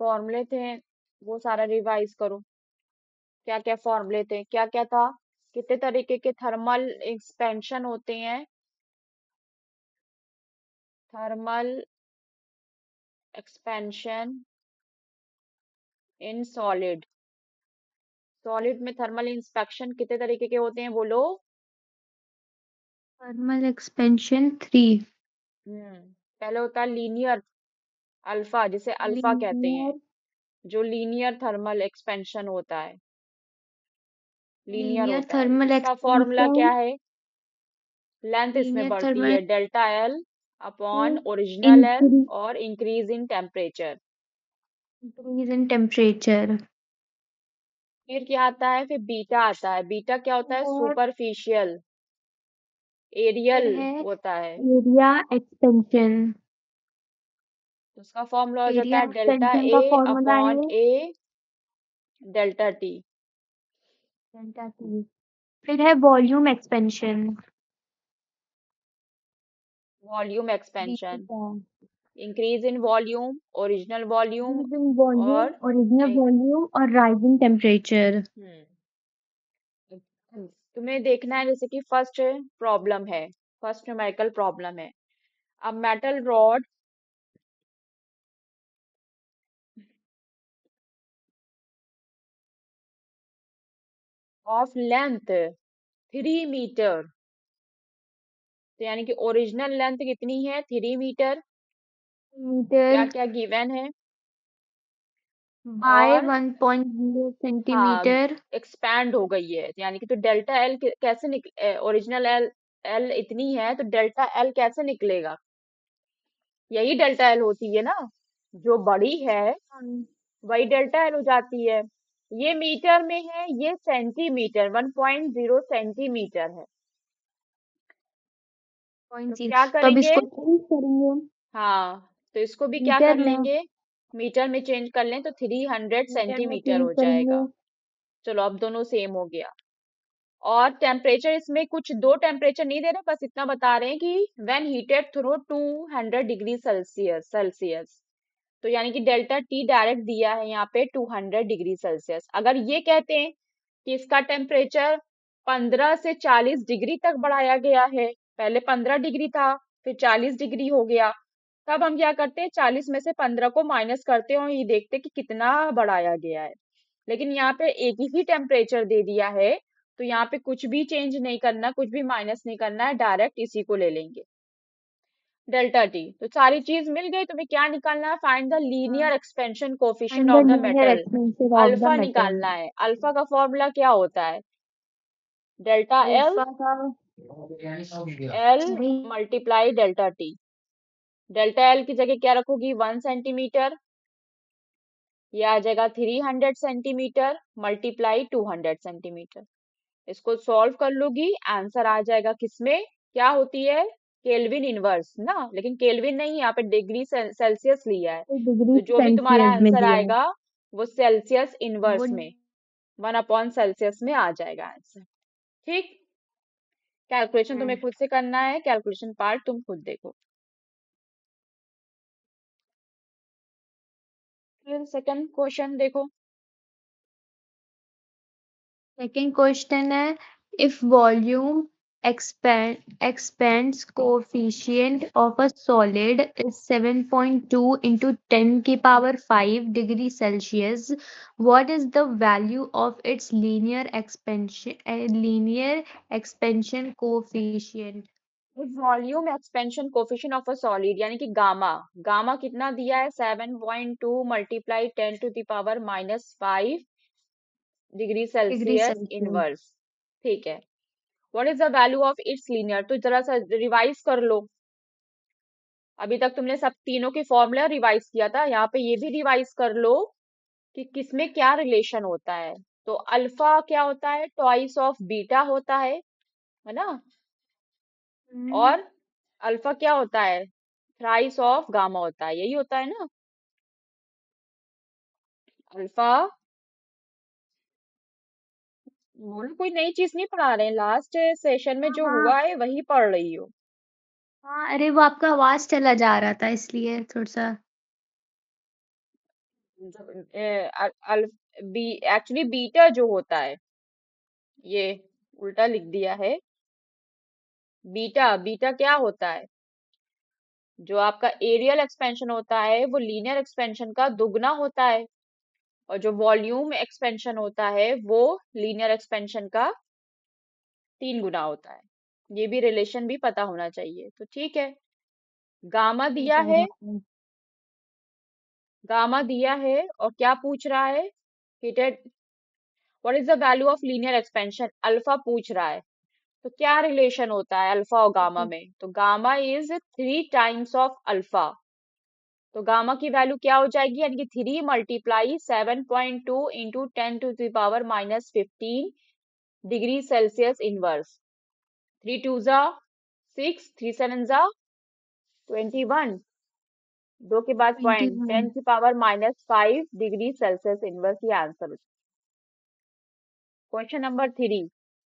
फॉर्मूले थे वो सारा रिवाइज करो। क्या क्या फॉर्मूले थे, क्या क्या था, कितने तरीके के थर्मल एक्सपेंशन होते हैं, thermal expansion in solid, solid में थर्मल इंस्पेक्शन कितने तरीके के होते हैं बोलो। Thermal expansion 3। पहले होता है लीनियर अल्फा, जिसे अल्फा कहते हैं, लीनियर जो लीनियर थर्मल एक्सपेंशन होता है, लीनियर लीनियर होता है। थर्मल इसका फॉर्मूला एक्सपेंशन क्या है, लेंथ इसमें लीनियर बढ़ती थर्मल है delta L upon original L increase और increase in temperature. In temperature. फिर क्या आता है, फिर बीटा आता है। बीटा क्या होता है, और सुपरफिशियल फिर एरियल है होता है। Area expansion. तो उसका फॉर्मूला हो जाता एरिया है डेल्टा एक्सपेंशन का ए फॉर्मूला अपॉन है A delta T. Delta T. फिर है volume expansion. Volume expansion, beta increase in volume, original volume increase in volume और ओरिजिनल एक, वॉल्यूम और राइजिंग टेम्परेचर। तुम्हें देखना है जैसे कि फर्स्ट प्रॉब्लम है, फर्स्ट न्यूमेरिकल प्रॉब्लम है। अब metal rod of length 3 meter, तो यानी कि ओरिजिनल लेंथ कितनी है, 3 मीटर। क्या मीटर क्या गिवन है, बाय और 1.0 हाँ सेंटीमीटर। एक्सपैंड हो गई है, यानी कि तो डेल्टा एल कैसे निकल, ओरिजिनल एल एल इतनी है तो डेल्टा एल कैसे निकलेगा, यही डेल्टा एल होती है ना, जो बड़ी है वही डेल्टा एल हो जाती है। ये मीटर में है, ये सेंटीमीटर, 1.0 सेंटीमीटर है। तो क्या तो अब करेंगे, इसको चेंज करेंगे हाँ तो इसको भी क्या कर मीटर में। लेंगे, मीटर में चेंज कर लें तो 300 मीटर में सेंटीमीटर चेंज हो करेंगे। जाएगा। चलो अब दोनों सेम हो गया। और टेम्परेचर इसमें कुछ दो टेम्परेचर नहीं दे रहे, बस इतना बता रहे हैं कि when heated through 200 degree Celsius. तो यानी कि डेल्टा टी डायरेक्ट दिया है यहाँ पे 200 डिग्री सेल्सियस। अगर ये कहते हैं कि इसका टेम्परेचर 15 से 40 डिग्री तक बढ़ाया गया है, पहले 15 डिग्री था फिर 40 डिग्री हो गया, तब हम क्या करते हैं 40 में से 15 को माइनस करते हैं और ये देखते हैं कि कितना बढ़ाया गया है। लेकिन यहाँ पे एक ही टेम्परेचर दे दिया है, तो यहाँ पे कुछ भी चेंज नहीं करना, कुछ भी माइनस नहीं करना है, डायरेक्ट इसी को ले लेंगे डेल्टा टी। तो सारी चीज मिल गई, तुम्हें क्या निकालना है, find the linear expansion coefficient and the of the linear metal. Expansion of the alpha metal. निकालना है, अल्फा का फॉर्मूला क्या होता है, डेल्टा एल, अल्फा का एल अरे multiply delta T. Delta L की जगह क्या रखोगी, 1 सेंटीमीटर, ये आ जाएगा 300 सेंटीमीटर मल्टीप्लाई 200 सेंटीमीटर। इसको सॉल्व कर लूंगी, आंसर आ जाएगा किसमें, क्या होती है, केल्विन इनवर्स ना, लेकिन केल्विन नहीं, यहाँ पे डिग्री सेल्सियस लिया है। डिग्री तो जो भी तुम्हारा सेल्सियस में आंसर दिया है। आएगा वो सेल्सियस वो इनवर्स में, 1/सेल्सियस में आ जाएगा आंसर। ठीक, कैलकुलेशन तुम्हें खुद से करना है, कैलकुलेशन पार्ट तुम खुद देखो। फिर सेकंड क्वेश्चन देखो। सेकंड क्वेश्चन है if volume expands coefficient of a solid is 7.2 into 10 की power 5 degree Celsius. What is the value of its linear expansion coefficient? Volume expansion coefficient of a solid, यानी कि gamma, gamma कितना दिया है, 7.2 multiply 10⁻⁻5 degree Degree Celsius Celsius. Inverse. ठीक है, what is the value of its linear, तो जरा सा रिवाइज कर लो। अभी तक तुमने सब तीनों के फॉर्मूला रिवाइज किया था, यहाँ पे ये भी रिवाइज कर लो कि किसमें क्या रिलेशन होता है। तो अल्फा क्या होता है, ट्वाइस ऑफ बीटा होता है ना, हम्म, और अल्फा क्या होता है, थ्राइस ऑफ गामा होता है, यही होता है ना। अल्फा, बोलो कोई नई चीज नहीं पढ़ा रहे हैं, लास्ट सेशन में हाँ जो हाँ हुआ है वही पढ़ रही हो। हाँ, अरे वो आपका आवाज चला जा रहा था इसलिए थोड़ा सा। बी एक्चुअली बीटा जो होता है, ये उल्टा लिख दिया है। बीटा बीटा क्या होता है? जो आपका एरियल एक्सपेंशन होता है वो लीनियर एक्सपेंशन का दुगना होता है, और जो वॉल्यूम एक्सपेंशन होता है वो लीनियर एक्सपेंशन का 3 गुना होता है। ये भी रिलेशन भी पता होना चाहिए। तो ठीक है, गामा ठीक दिया है, है। गामा दिया है, और क्या पूछ रहा है? Heated, what is the value of linear expansion, alpha पूछ रहा है। तो क्या रिलेशन होता है अल्फा और गामा में? तो gamma is 3 times of alpha. तो गामा की वैल्यू क्या हो जाएगी? यानी कि 3 × 7.2 × 10⁻15 डिग्री सेल्सियस इनवर्स। 3 2 जा 6, 3 7 जा 21, दो के बाद पॉइंट, 21। 10⁻⁵ डिग्री सेल्सियस इनवर्स, ये answer. Question number 3,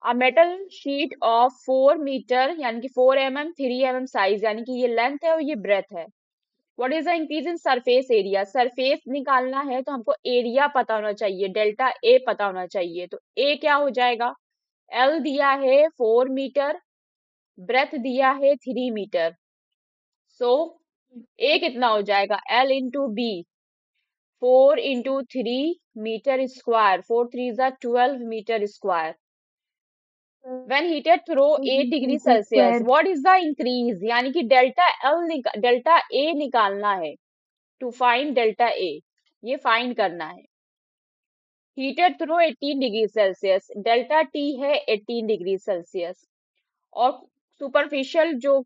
a metal sheet of 4 meter यानी कि 4 mm 3 mm साइज, यानी कि ये लेंथ है और ये ब्रेथ है। What is the increase in surface area? Surface निकालना है तो हमको एरिया पता होना चाहिए, डेल्टा ए पता होना चाहिए। तो ए क्या हो जाएगा? एल दिया है 4 मीटर, ब्रेथ दिया है 3 मीटर। सो ए कितना हो जाएगा? L into B, 4 × 3 meter square, 4 3 जा 12 meter square. When heated through 8 degree meter Celsius, square. What is the increase? यानी कि डेल्टा ए निकालना है। टू फाइंड डेल्टा ए, ये फाइंड करना है। Heated through 18 degree Celsius, delta T है 18 degree Celsius, और सुपरफिशियल जो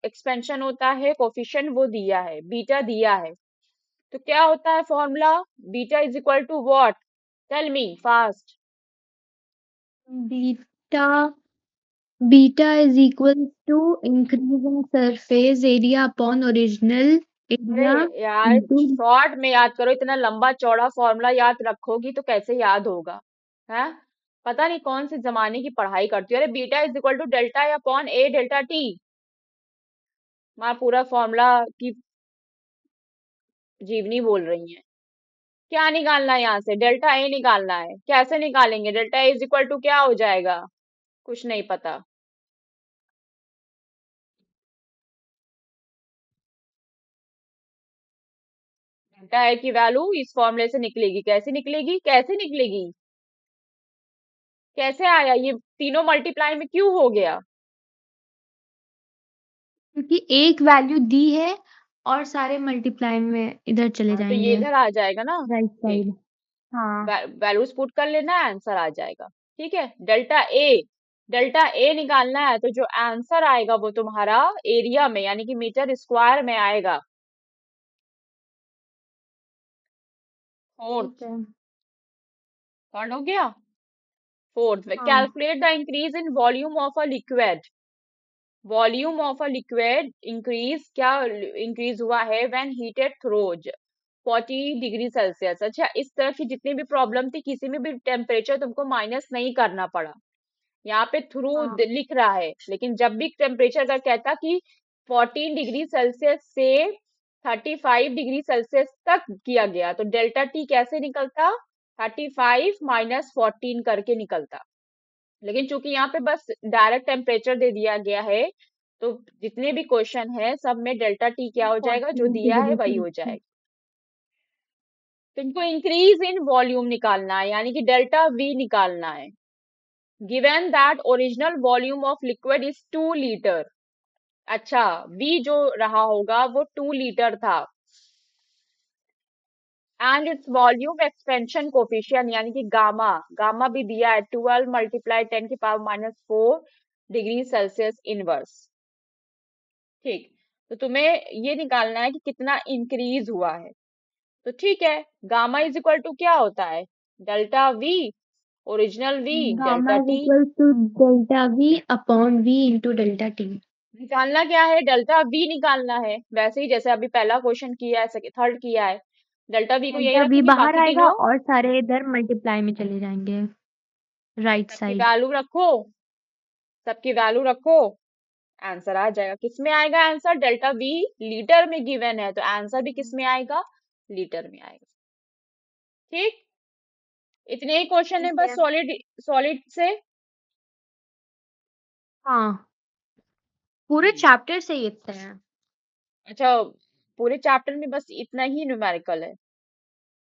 एक्सपेंशन होता है कोफिशिएंट वो दिया है, बीटा दिया है। तो क्या होता है formula? Beta is equal to what? Tell me fast. Beta beta is equal to increase in surface area upon original अरे एरिया यार, इंटू। शॉर्ट में याद करो, इतना लंबा चौड़ा फॉर्मूला याद रखोगी तो कैसे याद होगा? है, पता नहीं कौन से जमाने की पढ़ाई करती हो। अरे beta is equal to delta upon A delta T, मैं पूरा फॉर्मूला की जीवनी बोल रही है। क्या निकालना है यहाँ से? डेल्टा ए निकालना है। कैसे निकालेंगे? Delta A is equal to क्या हो जाएगा? कुछ नहीं पता। डेल्टा ए की वैल्यू इस फॉर्मूले से निकलेगी। कैसे निकलेगी? कैसे निकलेगी? कैसे आया ये? तीनों मल्टीप्लाई में क्यों हो गया? क्योंकि एक वैल्यू दी है और सारे मल्टीप्लाई में इधर चले हाँ तो ये जाएंगे, इधर आ जाएगा ना। राइट ठीक, साइड। हाँ। वैल्यूज पुट कर लेना है, आंसर आ जाएगा। ठीक है, डेल्टा ए निकालना है, तो जो आंसर आएगा वो तुम्हारा एरिया में यानी कि मीटर स्क्वायर में आएगा। ठीक फोर्थ, है। थर्ड हो गया। फोर्थ, हाँ। Calculate the increase in volume of a liquid. Volume of a liquid increase, क्या इंक्रीज हुआ है? When heated through 40 degree Celsius. अच्छा, इस तरह की जितनी भी प्रॉब्लम थी, किसी में भी टेम्परेचर तुमको माइनस नहीं करना पड़ा। यहाँ पे थ्रू हाँ। लिख रहा है, लेकिन जब भी टेम्परेचर का कहता कि 14 डिग्री सेल्सियस से 35 डिग्री सेल्सियस तक किया गया, तो डेल्टा टी कैसे निकलता? 35 - 14 करके निकलता। लेकिन चूंकि यहाँ पे बस डायरेक्ट टेम्परेचर दे दिया गया है, तो जितने भी क्वेश्चन है सब में डेल्टा टी क्या हो जाएगा? जो 14 दिया है डिग्री वही हो सेल्सियस। जाएगा। तुमको इंक्रीज इन वॉल्यूम निकालना है, यानी कि डेल्टा वी निकालना है। Given that original volume of liquid is 2 litre. अच्छा, वी जो रहा होगा वो 2 लीटर था, and its volume expansion coefficient यानी कि गामा, गामा भी दिया है 12 × 10⁻⁴ डिग्री सेल्सियस इनवर्स। ठीक, तो तुम्हें ये निकालना है कि कितना इंक्रीज हुआ है। तो ठीक है, गामा इज इक्वल टू क्या होता है? Delta V, original V, gamma delta is T. Equal to delta V upon V into delta T. निकालना क्या है? डेल्टा वी निकालना है, वैसे ही जैसे अभी पहला क्वेश्चन किया है, थर्ड किया है। डेल्टा वी को यही डेल्टा वी रखोगे, बाहर बाकी आएगा तीनों और सारे इधर मल्टीप्लाई में चले जाएंगे, राइट सबकी साइड। वैल्यू रखो, सबकी वैल्यू रखो, आंसर आ जाएगा। किस में आएगा आंसर? डेल्टा वी लीटर में गिवन है, तो आंसर भी किस में आएगा? लीटर में आएगा। ठीक, इतने ही क्वेश्चन है ठीक बस है। सॉलिड सॉलिड से। हाँ, पूरे हम्म, चैप्टर से ही इतने हैं। अच्छा, पूरे चैप्टर में बस इतना ही न्यूमेरिकल है।